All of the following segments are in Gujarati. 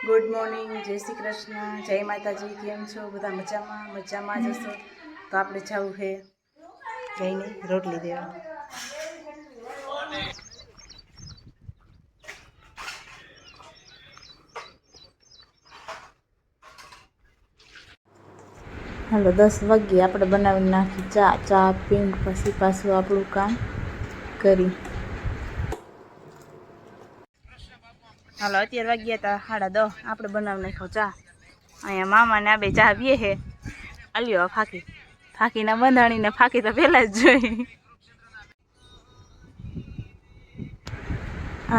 ગુડ મોર્નિંગ, જય શ્રી કૃષ્ણ, જય માતાજી. કેમ છો બધા? મજામાં જશો તો આપણે જવું છે જઈને રોટલી દેવા. હાલો 10 વાગ્યે આપણે બનાવી નાખી ચા પીને પછી પાછું આપણું કામ કરી. હાલો અત્યારે વાગ્યા હતા 10:30. આપણે બનાવી નાખ્યો ચા. અહીંયા મામાને આ બે ચા પીએ છે. આલ્યો ફાકીના બંધાણીને ફાકી તો પહેલાં જ જોઈ.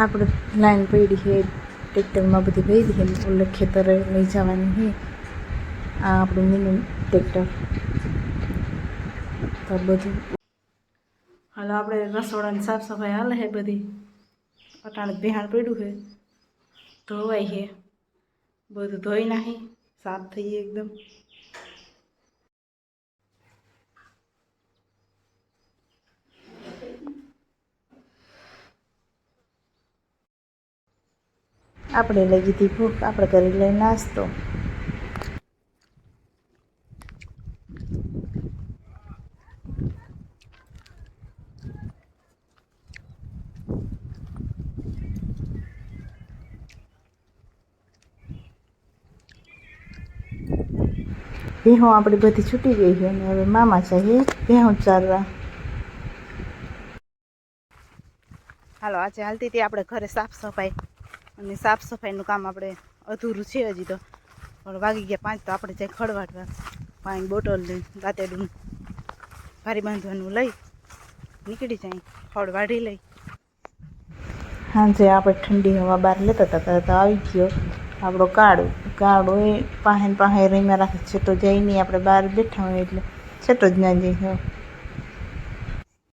આપણે લાઈન પડી છે ટ્રેક્ટરમાં બધી ભરી છે. ઓલે ખેતરે લઈ જવાની છે. આ આપણું મિની ટ્રેક્ટર તો બધું. હાલો આપણે રસોડાની સાફ સફાઈ હાલે છે બધી. અટાણે બિહાણ પડ્યું છે, ધોવાય છે, બધું ધોઈ નાખી સાફ થઈ એકદમ. આપણે લઈ ગઈ હતી ભૂખ, આપણે કરી લઈ નાસ્તો. ભેહું આપણી બધી છૂટી ગઈ છે અને હવે મામા છે ભેહું ચારવા. હાલો આજે હાલતી હતી આપણે ઘરે સાફ સફાઈ, અને સાફ સફાઈનું કામ આપણે અધૂરું છે હજી તો. પણ વાગી ગયા 5 તો આપણે જાય ખડવાટવા. પાણી બોટલ લઈ દાંતેડું ભારી બાંધવાનું લઈ નીકળી જાય ખડ વાઢી લઈ. સાંજે આપણે ઠંડી હવા બહાર લેતા હતા તો આવી ગયો આપણો કાળો એ પાસે રમ્યા રાખે છે. તો જાય નહીં, આપણે બહાર બેઠા હોય એટલે છેટો જ ના જઈ.